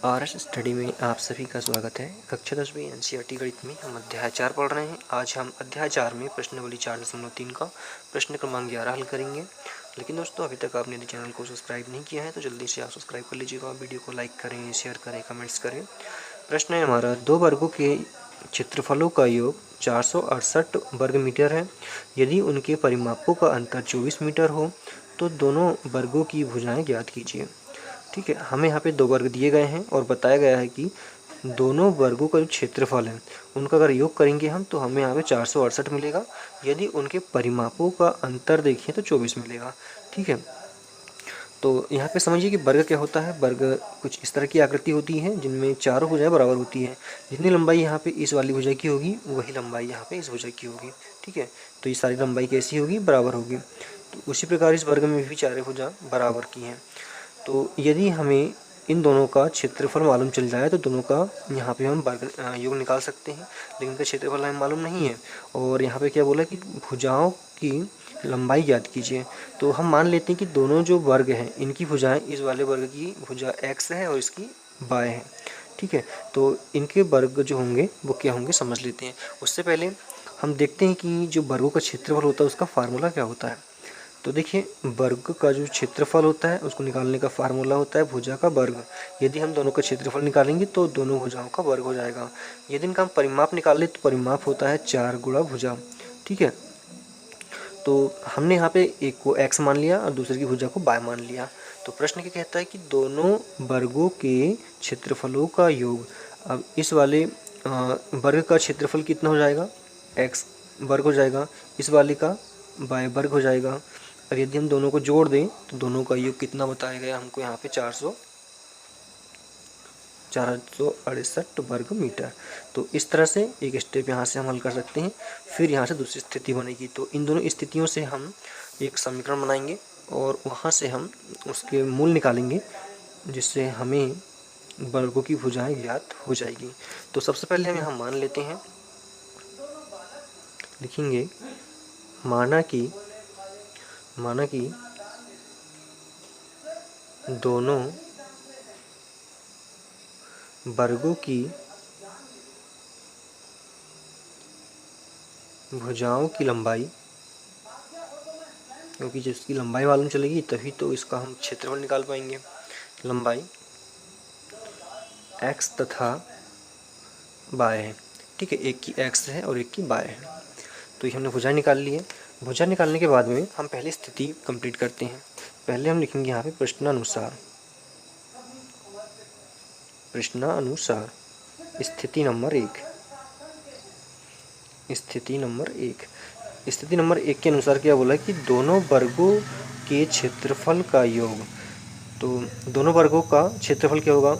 RS study में आप सभी का स्वागत है। कक्षा 10वीं एनसीईआरटी गणित में हम अध्याय 4 पढ़ रहे हैं। आज हम अध्याय 4 में प्रश्नावली 4.3 का प्रश्न क्रमांक 11 हल करेंगे। लेकिन दोस्तों, अभी तक आपने यदि चैनल को सब्सक्राइब नहीं किया है तो जल्दी से आप सब्सक्राइब कर लीजिएगा। वीडियो को लाइक करें, शेयर करें, कमेंट्स करें। प्रश्न है हमारा, दो वर्गों के क्षेत्रफलों का योग 468 वर्ग मीटर है। यदि उनके परिमापों का अंतर 24 मीटर हो तो दोनों वर्गों की भुजाएं ज्ञात कीजिए। ठीक है, हमें यहाँ पे दो वर्ग दिए गए हैं और बताया गया है कि दोनों वर्गों का जो क्षेत्रफल है उनका अगर योग करेंगे हम तो हमें यहाँ पे 468 मिलेगा। यदि उनके परिमापों का अंतर देखें तो 24 मिलेगा। ठीक है, तो यहाँ पे समझिए कि वर्ग क्या होता है। वर्ग कुछ इस तरह की आकृति होती है जिनमें चारों भुजाएं बराबर होती है। जितनी लंबाई यहाँ पे इस वाली भुजा की होगी वही लंबाई यहाँ पे इस भुजा की होगी। ठीक है, तो ये सारी लंबाई कैसी होगी, बराबर होगी। तो उसी प्रकार इस वर्ग में भी चारों भुजा बराबर की हैं। तो यदि हमें इन दोनों का क्षेत्रफल मालूम चल जाए तो दोनों का यहाँ पे हम वर्ग योग निकाल सकते हैं, लेकिन इनका क्षेत्रफल हमें मालूम नहीं है। और यहाँ पे क्या बोला कि भुजाओं की लंबाई ज्ञात कीजिए। तो हम मान लेते हैं कि दोनों जो वर्ग हैं इनकी भुजाएं, इस वाले वर्ग की भुजा x है और इसकी y है। ठीक है, तो इनके वर्ग जो होंगे वो क्या होंगे समझ लेते हैं। उससे पहले हम देखते हैं कि जो वर्गों का क्षेत्रफल होता है उसका फार्मूला क्या होता है। तो देखिए, वर्ग का जो क्षेत्रफल होता है उसको निकालने का फार्मूला होता है भुजा का वर्ग। यदि हम दोनों का क्षेत्रफल निकालेंगे तो दोनों भुजाओं का वर्ग हो जाएगा। यदि इनका हम परिमाप निकालें तो परिमाप होता है 4 गुणा भुजा। ठीक है, तो हमने यहाँ पे एक को x मान लिया और दूसरे की भुजा को y मान लिया। तो प्रश्न क्या कहता है कि दोनों वर्गों के क्षेत्रफलों का योग। अब इस वाले वर्ग का क्षेत्रफल कितना हो जाएगा, x वर्ग हो जाएगा, इस वाले का y वर्ग हो जाएगा। और यदि हम दोनों को जोड़ दें तो दोनों का योग कितना बताया गया हमको यहाँ पे 468 वर्ग मीटर। तो इस तरह से एक स्टेप यहाँ से हम हल कर सकते हैं। फिर यहाँ से दूसरी स्थिति बनेगी, तो इन दोनों स्थितियों से हम एक समीकरण बनाएंगे और वहाँ से हम उसके मूल निकालेंगे, जिससे हमें वर्गों की भुजाएं ज्ञात हो जाएगी। तो सबसे पहले हम यहाँ मान लेते हैं, लिखेंगे माना कि दोनों वर्गों की भुजाओं की लंबाई, क्योंकि जिसकी लंबाई मालूम चलेगी तभी तो इसका हम क्षेत्रफल निकाल पाएंगे। लंबाई x तथा y है। ठीक है, एक की x है और एक की y है। तो ये हमने भुजा निकाल ली है। भुजा निकालने के बाद में हम पहली स्थिति कंप्लीट करते हैं। पहले हम लिखेंगे यहाँ पे प्रश्नानुसार स्थिति नंबर 1। स्थिति नंबर 1 के अनुसार क्या बोला कि दोनों वर्गों के क्षेत्रफल का योग। तो दोनों वर्गों का क्षेत्रफल क्या होगा,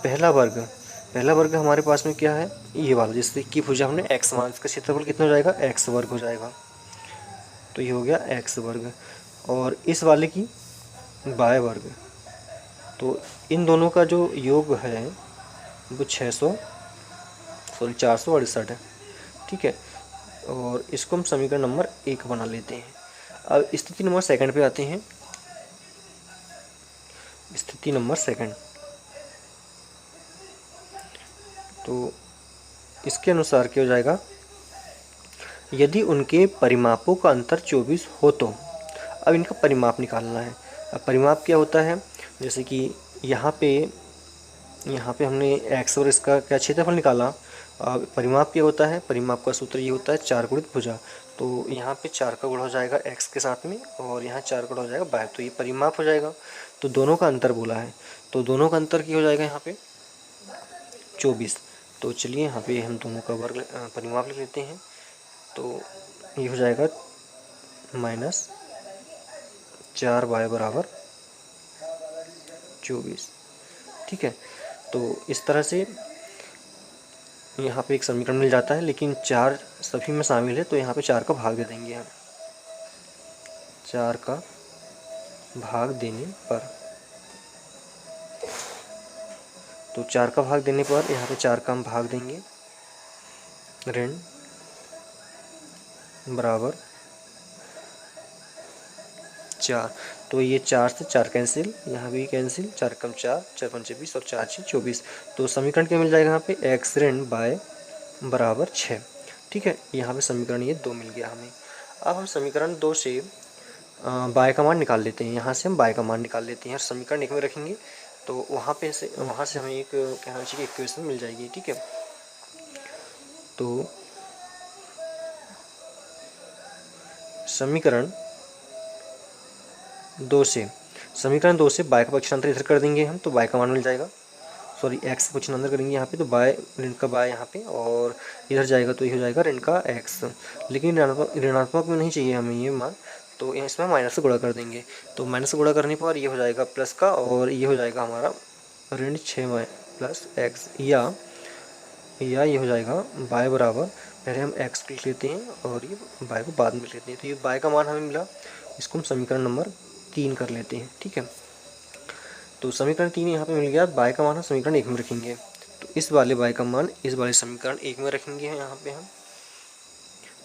पहला वर्ग हमारे पास में क्या है, ये वाला जिससे की भुजा हमने x मान, इसका क्षेत्रफल कितना हो जाएगा, x वर्ग हो जाएगा। तो ये हो गया x वर्ग। और इस वाले की y वर्ग। तो इन दोनों का जो योग है वो 468 है। ठीक है, और इसको हम समीकरण नंबर 1 बना लेते हैं। अब स्थिति नंबर 2 पे आते हैं। स्थिति नंबर 2, तो इसके अनुसार क्या हो जाएगा, यदि उनके परिमापों का अंतर 24 हो तो। अब इनका परिमाप निकालना है। अब परिमाप क्या होता है, जैसे कि यहाँ पे हमने x और इसका क्या क्षेत्रफल निकाला। अब परिमाप क्या होता है, परिमाप का सूत्र ये होता है 4 गुणित भुजा। तो यहाँ पे 4 का गुणा हो जाएगा x के साथ में और यहाँ 4 का गुणा हो जाएगा y, तो ये परिमाप हो जाएगा। तो दोनों का अंतर बोला है, तो दोनों का अंतर क्या हो जाएगा यहाँ पे 24। तो चलिए यहाँ पे हम दोनों का वर्ग परिमाप लिख लेते हैं। तो ये हो जाएगा -4y बराबर 24। ठीक है, तो इस तरह से यहाँ पे एक समीकरण मिल जाता है, लेकिन 4 सभी में शामिल है तो यहाँ पे 4 का भाग दे देंगे हम। 4 का भाग देने पर, तो 4 का भाग देने पर यहाँ पे 4 का हम भाग देंगे, ऋण बराबर 4। तो ये 4 से 4 कैंसिल, यहाँ भी कैंसिल, 4 कम 4, 4 पंचे 20 और 4 6 24। तो समीकरण क्या मिल जाएगा यहाँ पे, x ऋण बाय बराबर 6। ठीक है, यहाँ पे समीकरण ये 2 मिल गया हमें। अब हम समीकरण 2 से बाय का मान निकाल लेते हैं। यहाँ से हम बाय का मान निकाल लेते हैं, समीकरण 1 में रखेंगे तो वहाँ से हमें एक कहना चाहिए कि इक्वेशन मिल जाएगी। ठीक है, तो समीकरण 2 से बाय का पक्षांतर इधर कर देंगे हम, तो बाय का मान मिल जाएगा, सॉरी एक्स का पक्षांतर करेंगे यहाँ पे, तो बाय ऋण का बाय यहाँ पे, और इधर जाएगा तो ये हो जाएगा ऋण का एक्स। लेकिन ऋणात्मक में नहीं चाहिए हमें ये मान, तो इसमें माइनस से गुणा कर देंगे। तो माइनस से गुणा करने पर ये हो जाएगा प्लस का, और ये हो जाएगा हमारा ऋण 6 प्लस एक्स, या ये हो जाएगा बाय बराबर, पहले हम एक्स लिख लेते हैं और ये बाय को बाद में लिख लेते हैं। तो ये बाय का मान हमें मिला, इसको हम समीकरण नंबर 3 कर लेते हैं। ठीक है, तो समीकरण 3 यहाँ पे मिल गया। बाय का मान हम समीकरण 1 में रखेंगे, तो इस वाले बाय का मान इस वाले समीकरण 1 में रखेंगे यहाँ पे हम।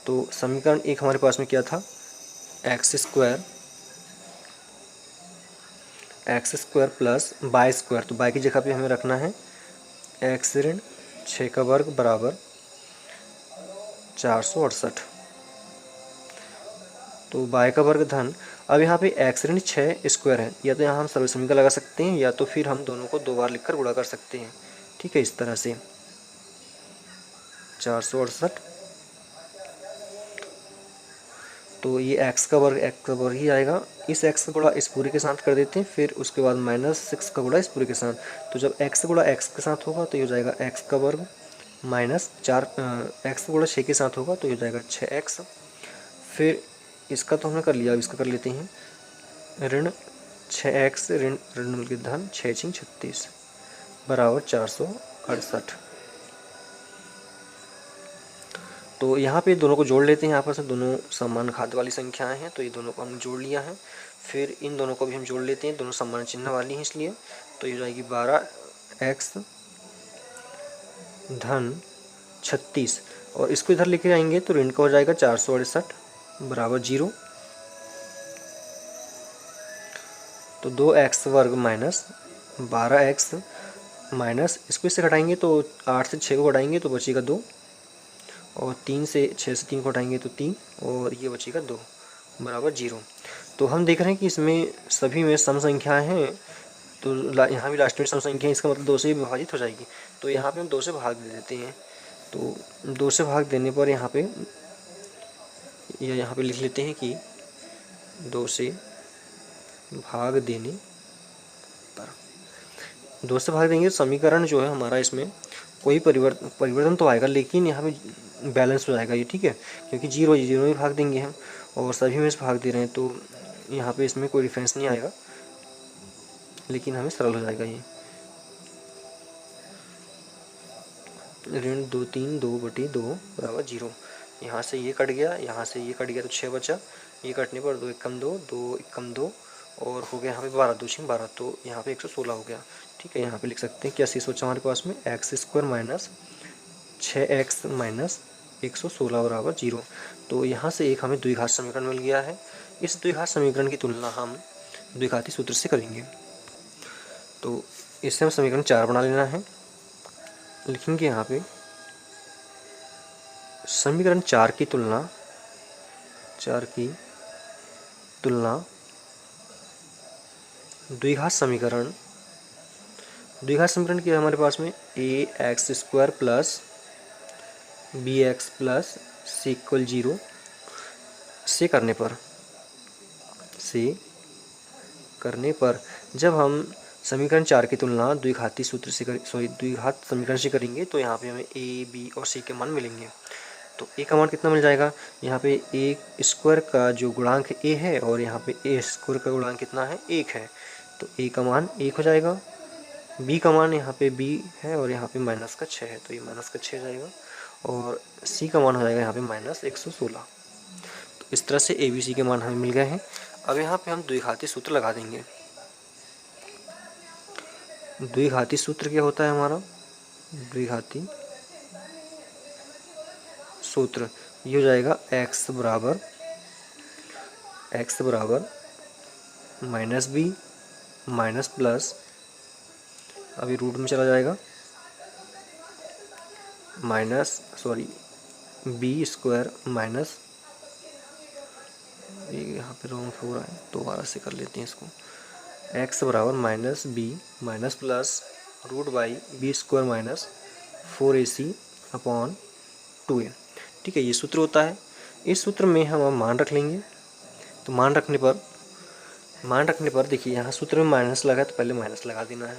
तो समीकरण 1 हमारे पास में क्या था, x square plus by square, तो बाय की जगह पे हमें रखना है एक्स ऋण 6 का वर्ग बराबर 468। तो बाय का वर्ग धन, अब यहाँ पे एक्स ऋण 6 स्क्वायर है, या तो यहाँ हम सरल समीकरण लगा सकते हैं, या तो फिर हम दोनों को 2 बार लिखकर गुणा कर सकते हैं। ठीक है, इस तरह से 468, तो ये एक्स का वर्ग ही आएगा। इस एक्स का गुणा इस पूरे के साथ कर देते हैं, फिर उसके बाद -6 का गुणा इस पूरे के साथ। तो जब एक्स गुणा एक्स के साथ होगा तो ये हो जाएगा एक्स का वर्ग माइनस 4, एक्स गुणा 6 के साथ होगा तो ये हो जाएगा 6x। फिर इसका तो हमने कर लिया, अब इसका कर लेते हैं, ऋण 6x ऋण ऋण के धन 6 × 36 बराबर 468। तो यहाँ पे दोनों को जोड़ लेते हैं, यहाँ पर से दोनों समान घात वाली संख्याएं हैं, तो ये दोनों को हमने जोड़ लिया है। फिर इन दोनों को भी हम जोड़ लेते हैं, दोनों समान चिन्ह वाली हैं इसलिए, तो ये हो जाएगी 12x धन 36, और इसको इधर लेके आएंगे तो ऋण का हो जाएगा 468 बराबर 0। तो 2x वर्ग माइनस 12x माइनस, इसको इससे घटाएंगे तो 8 से 6 को घटाएंगे तो बचेगा 2, और 3 से 6 से 3 को हटाएंगे तो 3, और ये बचेगा 2 बराबर 0। तो हम देख रहे हैं कि इसमें सभी में सम संख्याएं हैं, तो यहाँ भी लास्ट में सम संख्या है, इसका मतलब 2 से विभाजित हो जाएगी। तो यहाँ पे हम 2 से भाग दे देते हैं, तो 2 से भाग देने पर यहाँ पे लिख लेते हैं कि 2 से भाग देने पर, 2 से भाग देंगे समीकरण जो है हमारा, इसमें कोई परिवर्तन तो आएगा, लेकिन यहाँ पे बैलेंस हो जाएगा ये। ठीक है, क्योंकि 0 में भाग देंगे हम, और सभी में से भाग दे रहे हैं, तो यहाँ पे इसमें कोई डिफरेंस नहीं आएगा, लेकिन हमें सरल हो जाएगा ये। ऋण 2 3 2/2 बराबर 0। यहाँ से ये कट गया, यहाँ से ये कट गया, तो 6 बचा, ये कटने पर 2 एकम 2, 2 एकम 2, और हो गया यहाँ पे 12 2 6 12, तो यहाँ पे 116 हो गया। ठीक है, यहाँ पे लिख सकते हैं क्या शेष बचा हमारे पास में, x square minus 6x minus 116 बराबर 0। तो यहाँ से एक हमें द्विघात समीकरण मिल गया है। इस द्विघात समीकरण की तुलना हम द्विघाती सूत्र से करेंगे, तो इससे हम समीकरण 4 बना लेना है। लिखेंगे यहाँ पे समीकरण 4 की तुलना द्विघात समीकरण की हमारे पास में ax square plus bx plus c = 0 से करने पर जब हम समीकरण 4 की तुलना द्विघात समीकरण से करेंगे, तो यहाँ पे हमें a, b और c के मान मिलेंगे। तो a का मान कितना मिल जाएगा, यहाँ पे a स्क्वायर का जो गुणांक a है, और यहाँ पे a स्क्वायर का गुणांक कितना है, 1 है, तो a का मान 1 हो जाएगा। b का मान यहाँ पे b है, और यहाँ पे -6 है, तो ये -6 हो जाएगा, और c का मान हो जाएगा यहाँ पे -116। तो इस तरह से a b c के मान हमें मिल गए हैं। अब यहाँ पे हम द्विघाती सूत्र लगा देंगे। द्विघाती सूत्र क्या होता है हमारा, द्विघाती सूत्र ये हो जाएगा x बराबर माइनस बी माइनस प्लस, अभी रूट में चला जाएगा, बी स्क्वायर माइनस, यहाँ पे रॉन्ग हो रहा है, दोबारा से कर लेते हैं इसको, एक्स बराबर minus b minus plus root by b square minus 4ac upon 2a। ठीक है, ये सूत्र होता है। इस सूत्र में हम अब मान रख लेंगे। तो मान रखने पर देखिए यहाँ सूत्र में माइनस लगा तो पहले माइनस लगा देना है।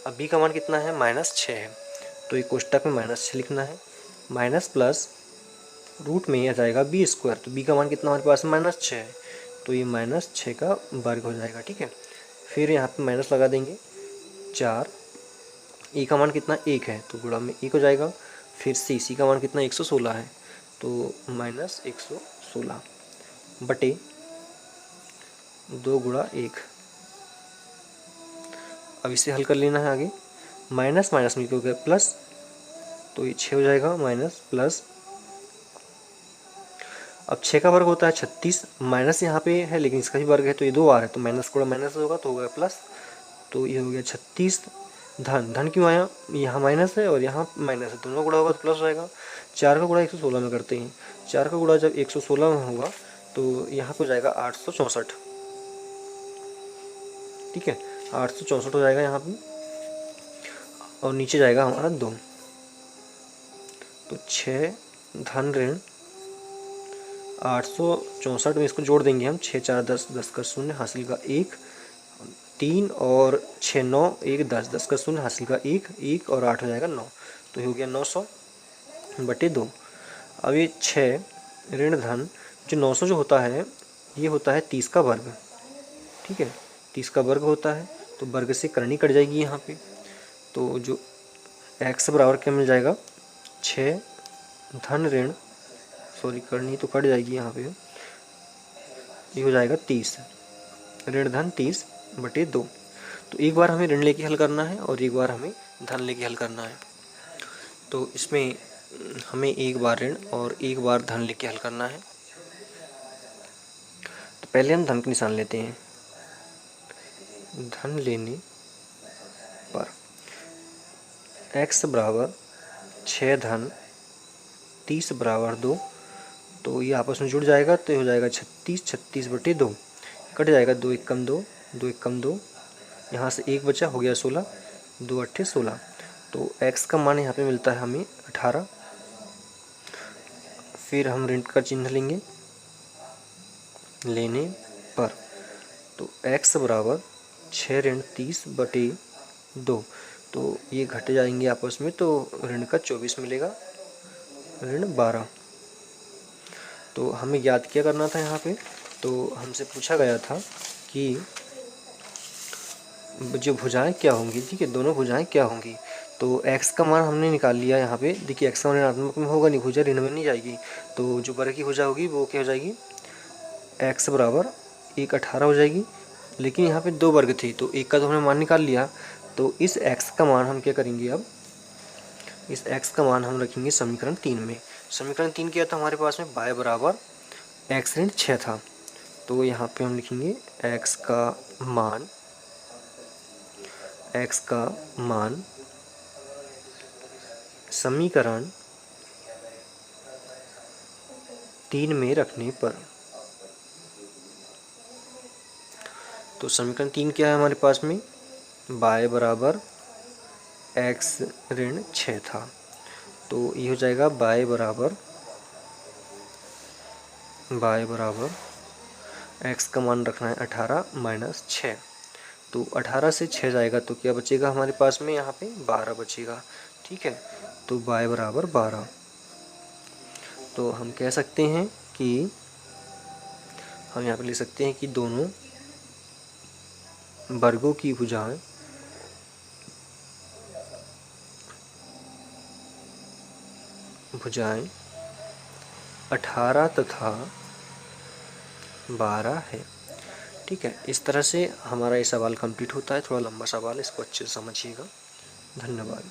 अब b का मान कितना है, -6 है, तो ये कोष्टक में -6 लिखना है, माइनस प्लस रूट में आ जाएगा बी स्क्वायर, तो b का मान कितना हमारे पास -6 है, तो ये -6 का वर्ग हो जाएगा। ठीक है, फिर यहाँ पे माइनस लगा देंगे 4, ए का मान कितना 1 है, तो गुणा में 1 हो जाएगा, फिर सी का मान कितना 116 है, तो -116 बटे 2 गुणा 1। अब इसे हल कर लेना है आगे, माइनस माइनस में हो गया प्लस, तो ये 6 हो जाएगा, माइनस प्लस, अब 6 का वर्ग होता है 36, माइनस यहाँ पे है लेकिन इसका भी वर्ग है तो ये 2 बार है, तो माइनस गुणा माइनस होगा तो हो गया प्लस, तो ये हो गया 36 धन क्यों आया, यहाँ माइनस है और यहाँ माइनस है, दोनों गुणा होगा तो प्लस हो जाएगा। 4 का गुणा 116 में करते हैं, 4 का गुणा जब 116 में होगा तो यहाँ पे हो जाएगा 864। ठीक है, 864 हो जाएगा यहाँ पे, और नीचे जाएगा हमारा 2, तो 6 धन ऋण 864 में इसको जोड़ देंगे हम, 6 4 10, 10 का 0 हासिल का 1, 3 और 6 9 1 10, 10 का 0 हासिल का 1 1 और 8 हो जाएगा 9, तो ये हो गया 900 बटे 2। अब ये 6 ऋण धन जो 900 जो होता है ये होता है 30 का वर्ग। ठीक है, 30 का वर्ग होता है, तो वर्ग से करनी कट जाएगी यहाँ पे, तो जो x बराबर क्या मिल जाएगा, 6 धन ऋण करनी तो कट जाएगी यहाँ पे, ये हो जाएगा 30 ऋण धन 30 बटे 2। तो एक बार हमें ऋण लेके हल करना है और एक बार हमें धन लेके हल करना है, तो इसमें हमें एक बार ऋण और एक बार धन लेके हल करना है। तो पहले हम धन का निशान लेते हैं, धन लेने पर x बराबर 6 धन 30 बराबर 2, तो ये आपस में जुड़ जाएगा, तो ये हो जाएगा 36 36 बटे 2, कट जाएगा, 2 1 कम 2, 2 1 कम 2, यहाँ से 1 बचा, हो गया 16, 2 8 16, तो x का मान यहाँ पे मिलता है हमें 18। फिर हम ऋण का चिन्ह लेंगे लेने पर, तो x बराबर 6 ऋण 30 बटे 2, तो ये घट जाएंगे आपस में, तो ऋण का 24 मिलेगा, ऋण 12। तो हमें याद क्या करना था यहाँ पे, तो हमसे पूछा गया था कि जो भुजाएं क्या होंगी। ठीक है, दोनों भुजाएं क्या होंगी, तो x का मान हमने निकाल लिया यहाँ पे। देखिए x का मान ऋणात्मक में होगा नहीं, भुजा ऋण में नहीं जाएगी, तो जो वर्ग की भुजा होगी वो क्या हो जाएगी, x बराबर 1 18 हो जाएगी, लेकिन यहाँ पे 2 वर्ग थे तो 1 का तो हमने मान निकाल लिया, तो इस x का मान हम क्या करेंगे, अब इस x का मान हम रखेंगे समीकरण 3 में। समीकरण 3 क्या था हमारे पास में, y बराबर x ऋण 6 था, तो यहाँ पे हम लिखेंगे x का मान समीकरण 3 में रखने पर। तो समीकरण 3 क्या है हमारे पास में, y बराबर x ऋण 6 था, तो ये हो जाएगा y बराबर x का मान रखना है 18 माइनस 6, तो 18 से 6 जाएगा तो क्या बचेगा हमारे पास में, यहाँ पे 12 बचेगा। ठीक है, तो y बराबर 12। तो हम कह सकते हैं कि हम यहाँ पे लिख सकते हैं कि दोनों वर्गों की भुजाएं भुजाएं 18 तथा 12 है। ठीक है, इस तरह से हमारा ये सवाल कंप्लीट होता है। थोड़ा लंबा सवाल है, इसको अच्छे से समझिएगा। धन्यवाद।